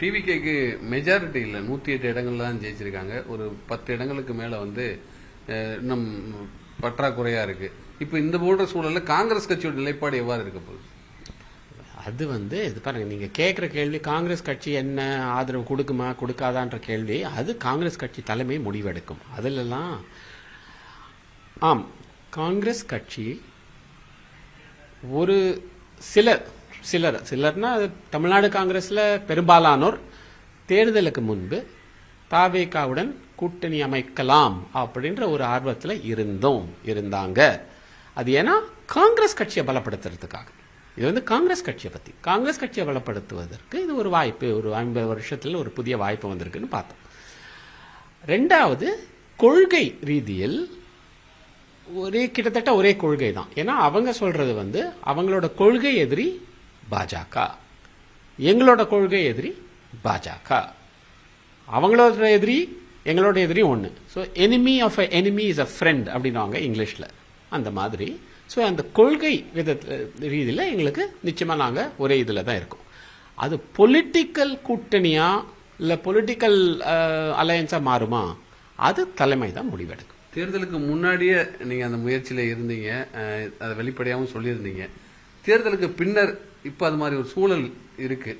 டிவிகேக்கு majority இல்லை, 108 இடங்கள்ல தான் ஜெயிச்சிருக்காங்க. ஒரு 10 இடங்களுக்கு மேல இன்னும் பற்றாக்குறையா இருக்கு. இப்ப இந்த போன்ற சூழல்ல காங்கிரஸ் கட்சியோட நிலைப்பாடு எவ்வாறு இருக்க போகுது? அது இது பாருங்க, நீங்க கேட்கிற கேள்வி காங்கிரஸ் கட்சி என்ன ஆதரவு கொடுக்குமா கொடுக்காதான்ற கேள்வி, அது காங்கிரஸ் கட்சி தலைமை முடிவெடுக்கும். அதிலெல்லாம் காங்கிரஸ் கட்சி ஒரு சிலர்னா தமிழ்நாடு காங்கிரஸ்ல பெரும்பாலானோர் தேர்தலுக்கு முன்பு தாவேகாவுடன் கூட்டணி அமைக்கலாம் அப்படின்ற ஒரு ஆர்வத்தில் இருந்தாங்க. அது ஏன்னா காங்கிரஸ் கட்சியை பலப்படுத்துறதுக்காக. இது காங்கிரஸ் கட்சியை பத்தி, காங்கிரஸ் கட்சியை பலப்படுத்துவதற்கு இது ஒரு வாய்ப்பு, ஒரு 50 வருஷத்துல ஒரு புதிய வாய்ப்பு வந்திருக்குன்னு பார்த்தோம். ரெண்டாவது, கொள்கை ரீதியில் கிட்டத்தட்ட ஒரே கொள்கை தான். ஏன்னா அவங்க சொல்றது அவங்களோட கொள்கை எதிரி பாஜக, எங்களோட கொள்கை எதிரி பாஜக. அவங்களோட எதிரி எங்களோட எதிரி ஒன்று. So enemy of a enemy is a friend அப்படின்வாங்க இங்கிலீஷில். அந்த மாதிரி ஸோ அந்த கொள்கை ரீதியில் எங்களுக்கு நிச்சயமாக நாங்கள் ஒரே இதில் தான் இருக்கோம். அது பொலிட்டிக்கல் கூட்டணியா இல்லை பொலிட்டிக்கல் அலையன்ஸாக மாறுமா, அது தலைமை தான் முடிவெடுக்கும். தேர்தலுக்கு முன்னாடியே நீங்கள் அந்த முயற்சியில் இருந்தீங்க, அதை வெளிப்படையாகவும் சொல்லியிருந்தீங்க. தேர்தலுக்கு பின்னர் இப்போ அது மாதிரி ஒரு சூழல் இருக்கு,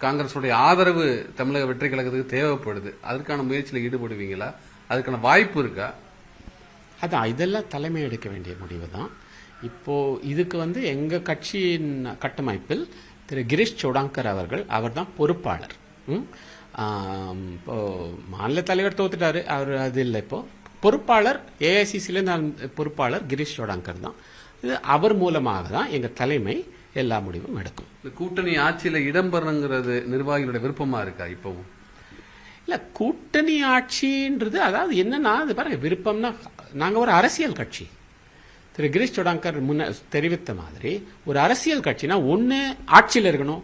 காங்கிரஸுடைய ஆதரவு தமிழக வெற்றி கழகத்துக்கு தேவைப்படுது. அதற்கான முயற்சியில் ஈடுபடுவீங்களா? அதுக்கான வாய்ப்பு இருக்கா? அதான் இதெல்லாம் தலைமை எடுக்க வேண்டிய முடிவு தான். இப்போ இதுக்கு எங்க கட்சியின் கட்டமைப்பில் திரு கிரீஷ் சோடாங்கர் அவர் தான் பொறுப்பாளர். இப்போ மாநில தலைவர் தோத்துட்டாரு, அவர் அது இல்லை. இப்போ பொறுப்பாளர் ஏஐசிசில பொறுப்பாளர் கிரீஷ் சோடாங்கர் தான். இது அவர் மூலமாக தான் எங்க தலைமை எல்லா முடிவும் எடுக்கும். இந்த கூட்டணி ஆட்சியில இடம்பெறணுங்கிறது நிர்வாகிகளோட விருப்பமா இருக்கா? இப்பவும் இல்ல, கூட்டணி ஆட்சின்றது அதாவது என்னன்னா, அது பாருங்க, விருப்பம்னா நாங்க ஒரு அரசியல் கட்சி. திரு கிரீஷ் சோடாங்கர் முன்ன தெரிவித்த மாதிரி ஒரு அரசியல் கட்சினா ஒன்னு ஆட்சியில் இருக்கணும்,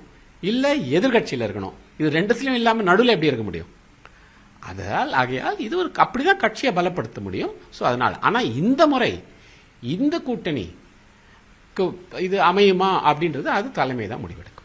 இல்ல எதிர்கட்சியில் இருக்கணும். இது ரெண்டுத்திலும் இல்லாம நடுவில் எப்படி இருக்க முடியும்? ஆகையால் இது ஒரு அப்படிதான் கட்சியை பலப்படுத்த முடியும். ஸோ அதனால ஆனா இந்த முறை இந்த கூட்டணி இது அமையுமா அப்படின்றது அது தலைமை தான் முடிவெடுக்கும்.